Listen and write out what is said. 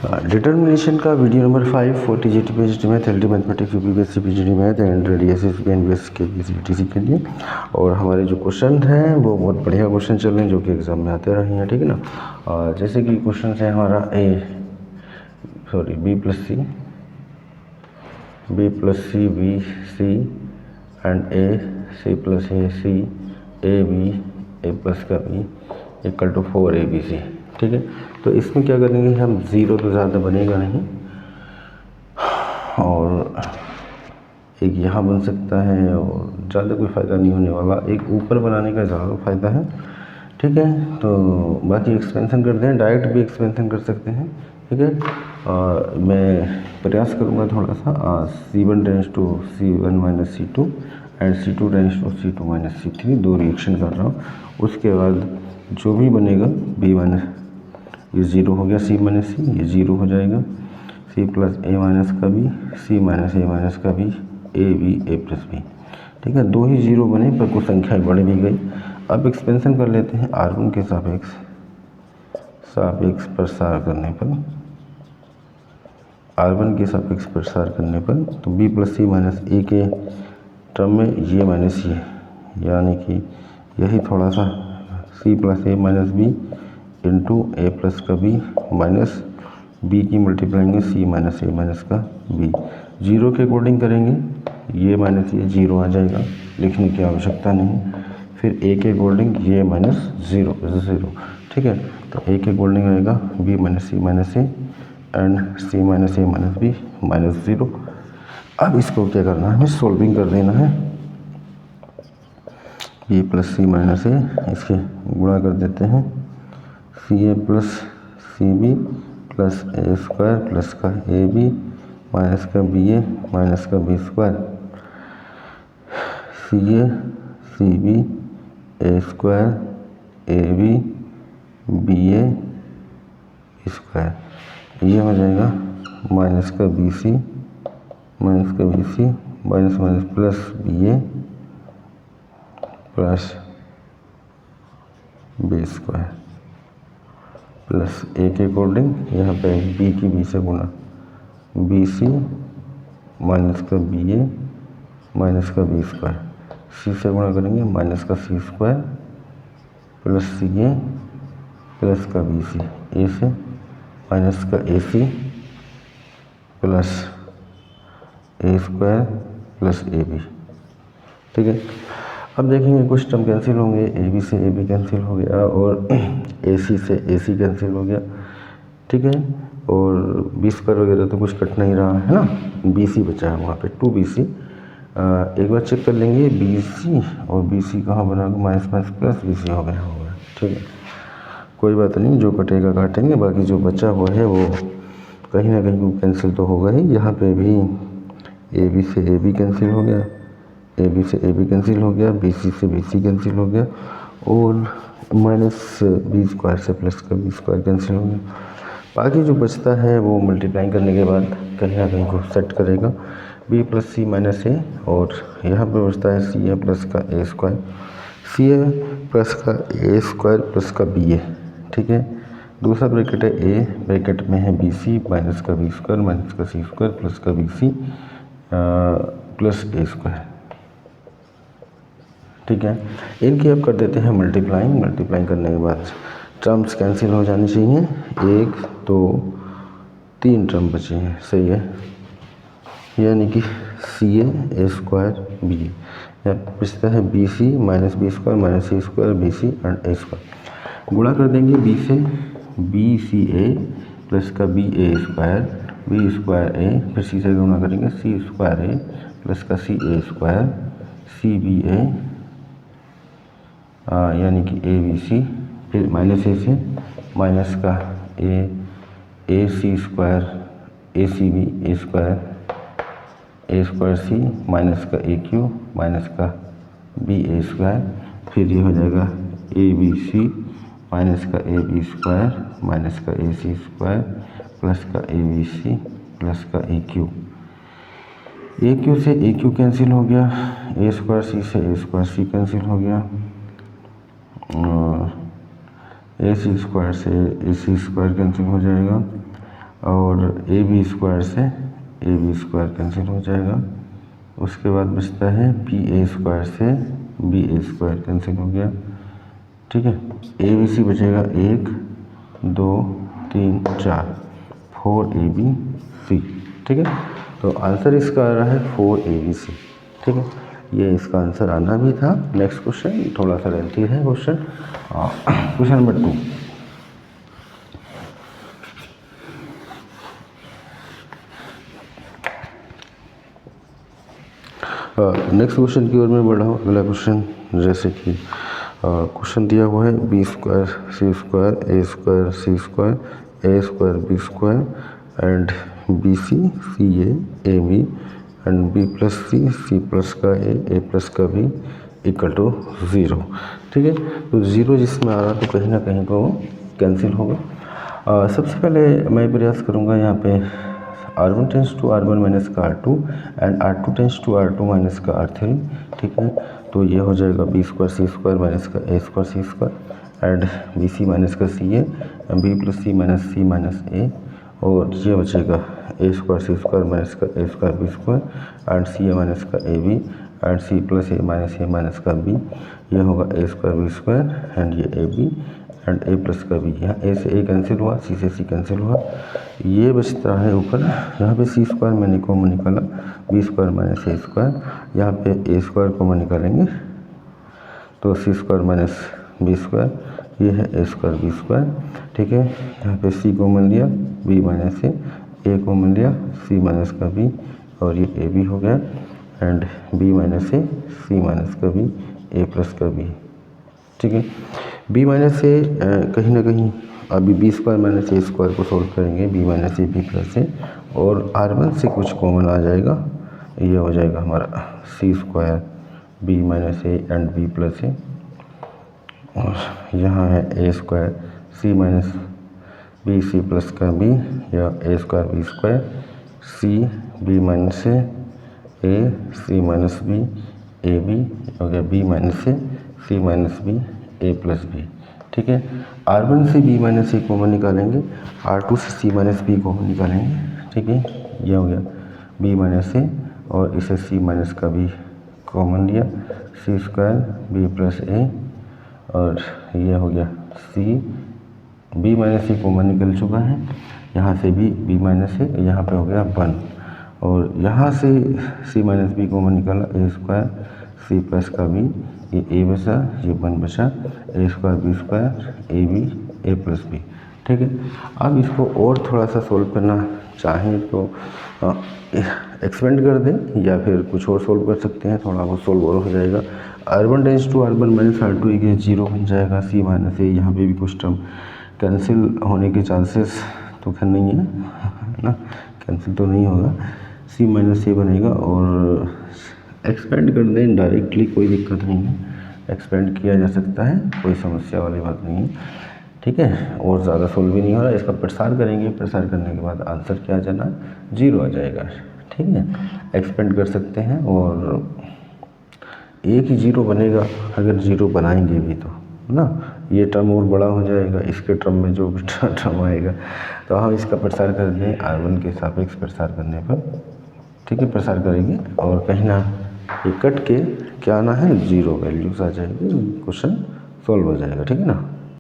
Determination का video number 5 for TGT PhD math LD mathematics UP base PhD math and DSS NBS के TC के लिए। और हमारे जो क्वेश्चन हैं वो बहुत बढ़िया क्वेश्चन चल रहे हैं जो कि एग्जाम में आते रहे हैं, ठीक है ना। जैसे कि क्वेश्चन है हमारा B plus C B C and C plus A C A B A plus का बी इक्वल टू 4ABC, ठीक है। तो इसमें क्या करेंगे हम, ज़ीरो तो ज़्यादा बनेगा नहीं और एक यहाँ बन सकता है और ज़्यादा कोई फ़ायदा नहीं होने वाला, एक ऊपर बनाने का ज़्यादा फ़ायदा है, ठीक है। तो बाकी एक्सपेंशन करते हैं, डायरेक्ट भी एक्सपेंशन कर सकते हैं, ठीक है। मैं प्रयास करूँगा थोड़ा सा C1 tends to C1 minus C2 and C2 tends to C2 minus C3 दो रिएक्शन कर रहा हूँ। उसके बाद जो भी बनेगा B माइनस, ये ज़ीरो हो गया, C माइनस सी ये ज़ीरो हो जाएगा, C प्लस ए माइनस का B, C minus A minus का B, A B A plus B, ठीक है। दो ही जीरो बने पर कुछ संख्या बढ़ भी गई। अब एक्सपेंशन कर लेते हैं R1 के सापेक्ष प्रसार करने पर, R1 के सापेक्ष प्रसार करने पर तो B प्लस सी माइनस ए के टर्म में ये माइनस ये, यानी कि यही थोड़ा सा C plus A minus B into A plus का बी माइनस बी की multiplying C minus A minus का बी, जीरो के अकॉर्डिंग करेंगे, ये माइनस ये जीरो आ जाएगा, लिखने की आवश्यकता नहीं। फिर ए के अकॉर्डिंग ये माइनस ज़ीरो, ठीक है। तो ए के अकॉर्डिंग आएगा B minus C minus A and C minus A minus B minus zero. अब इसको क्या करना है, हमें सोल्विंग कर देना है। B plus C minus A, इसके गुणा कर देते हैं, C A plus C B plus A square plus का ए बी माइनस का बी ए माइनस का B square, C A C B A square A B B A square, ये हो जाएगा माइनस का बी सी माइनस का B C minus minus plus B A plus B square plus A के according यहाँ पे B की B से गुना, बी सी माइनस का बी ए माइनस का बी स्क्वायर, सी से गुणा करेंगे माइनस का C square plus C A plus का बी सी, ए से माइनस का A C plus A square plus A B, ठीक है। अब देखेंगे कुछ टर्म कैंसिल होंगे, ए बी से ए बी कैंसिल हो गया और ए सी से ए सी कैंसिल हो गया, ठीक है। और बी स्क्वायर वगैरह तो कुछ कट नहीं रहा है ना, बी सी बचा है वहाँ पे 2BC। एक बार चेक कर लेंगे बी सी और बी सी कहाँ बना, minus minus plus B C हो गया, ठीक है। कोई बात नहीं, जो कटेगा काटेंगे, बाकी जो बचा हुआ है वो कहीं ना कहीं कैंसिल तो होगा ही। यहाँ पे भी ए बी से ए बी कैंसिल हो गया, ए बी से ए बी कैंसिल हो गया, बी सी से बी सी कैंसिल हो गया और माइनस बी स्क्वायर से प्लस का बी स्क्वायर कैंसिल हो गया। बाकी जो बचता है वो मल्टीप्लाई करने के बाद कहीं ना कहीं को सेट करेगा, B plus C minus A और यहाँ पे बचता है सी ए प्लस का A square, C A plus का ए स्क्वायर प्लस का बी ए, ठीक है। दूसरा ब्रैकेट है ए, ब्रैकेट में है बी सी माइनस का बी स्क्वायर माइनस का सी स्क्वायर प्लस का B C plus A square, ठीक है। इनकी अब कर देते हैं मल्टीप्लाइंग करने के बाद टर्म्स कैंसिल हो जानी चाहिए, 1 2 3 टर्म बचे हैं, सही है। यानी कि सी ए स्क्वायर बी, यहाँ बचता है B C minus B square minus C square B C and A square, गुणा कर देंगे बी से बी सी ए प्लस का बी ए स्क्वायर ए, फिर सी से गुणा करेंगे सी स्क्वायर ए प्लस का सी ए स्क्वायर सी बी ए यानी कि ए बी सी, फिर माइनस ए से माइनस का A C square A C B A square C minus का ए क्यू माइनस का बी ए स्क्वायर, फिर ये हो जाएगा ए बी सी माइनस का ए बी स्क्वायर माइनस का ए सी स्क्वायर प्लस का ए बी सी प्लस का ए क्यू से ए क्यू कैंसिल हो गया, ए स्क्वायर सी से ए स्क्वायर सी कैंसिल हो गया और ए सी स्क्वायर से ए सी स्क्वायर कैंसिल हो जाएगा और ए बी स्क्वायर से ए बी स्क्वायर कैंसिल हो जाएगा। उसके बाद बचता है बी ए स्क्वायर से बी ए स्क्वायर कैंसिल हो गया। ठीक है, ए बी सी बचेगा 1 2 3 4 4 ए बी सी। ठीक है, तो आंसर इसका आ रहा है 4 ए बी सी। ठीक है, ये इसका आंसर आना भी था। नेक्स्ट क्वेश्चन थोड़ा सा लेंथी है question. Question number 2। Next question की ओर में बढ़ा हूँ। अगला क्वेश्चन जैसे कि क्वेश्चन दिया हुआ है B square C square A square C square A square B square and B C C A B and B plus C plus का ए प्लस का बी इक्वल टू 0। ठीक है, तो 0 जिसमें आ रहा तो कहीं ना कहीं को कैंसिल होगा। सबसे पहले मैं प्रयास करूँगा यहाँ पे R1 tense to R1 minus का R2 and R2 tense to R2 minus का R3। ठीक है, तो ये हो जाएगा B square C square minus का A square C square and B C minus का C A B plus C minus A और ये बचेगा A square C square minus का A square B square and C A minus का A B and C plus A minus का B. ये होगा A square B square and ये A B and A plus का B. यहाँ ए से ए cancel हुआ, सी से सी कैंसिल हुआ। ये बचता है ऊपर, यहाँ पे सी स्क्वायर मैंने कॉमन निकाला, B square minus A square. यहाँ पे ए स्क्वायर कॉमन निकालेंगे तो सी स्क्वायर माइनस बी स्क्वायर, ये है ए स्क्वायर बी स्क्वायर। ठीक है, यहाँ पे सी कॉमन लिया, बी माइनस ए कॉमन लिया, सी माइनस का बी और ये ए बी हो गया and B minus A C minus का बी ए प्लस का बी। ठीक है, बी माइनस ए कहीं ना कहीं अभी B square minus A square को सोल्व करेंगे, B minus A B plus A और R1 से कुछ कॉमन आ जाएगा। ये हो जाएगा हमारा C square B minus A and B plus A और यहाँ है A square C minus B C plus का बी या A square B square C B minus A C minus B A B हो गया B minus A C minus B A plus B. ठीक है, R1 से B minus ए common निकालेंगे, R2 से सी minus B common निकालेंगे। ठीक है, ये हो गया बी माइनस ए और इसे सी माइनस का बी कॉमन लिया, सी स्क्वायर बी प्लस ए और ये हो गया सी बी माइनस ए कॉमन निकल चुका है। यहाँ से भी बी माइनस ए, यहाँ पे हो गया 1 और यहाँ से सी माइनस बी कॉमन निकाला, ए स्क्वायर सी प्लस का बी, ये ए बचा, ये 1 बचा, A square B square A B A plus B. ठीक है, अब इसको और थोड़ा सा सोल्व करना चाहें तो एक्सपेंड कर दें या फिर कुछ और सोल्व कर सकते हैं, थोड़ा बहुत सोल्व और हो जाएगा। R1 tense to R1 minus R2 ये 0 बन जाएगा, सी माइनस ए यहाँ पे भी कुछ टर्म कैंसिल होने के चांसेस तो खैर नहीं है ना, कैंसिल तो नहीं होगा, सी माइनस ए बनेगा और एक्सपेंड कर दें डायरेक्टली, कोई दिक्कत नहीं है, एक्सपेंड किया जा सकता है, कोई समस्या वाली बात नहीं है। ठीक है, और ज़्यादा सोल्व भी नहीं हो रहा, इसका प्रसार करेंगे, प्रसार करने के बाद आंसर क्या आ जाना, 0 आ जाएगा। ठीक है, एक्सपेंड कर सकते हैं और एक ही 0 बनेगा अगर 0 बनाएंगे भी तो ना, ये टर्म और बड़ा हो जाएगा, इसके टर्म में जो भी टर्म आएगा तो हम इसका प्रसार कर दें R1 के सापेक्ष प्रसार करने पर। ठीक है, प्रसार करेंगे और कहीं ना ये कट के क्या आना है, 0 वैल्यूज आ जाएगी, क्वेश्चन सॉल्व हो जाएगा। ठीक है ना।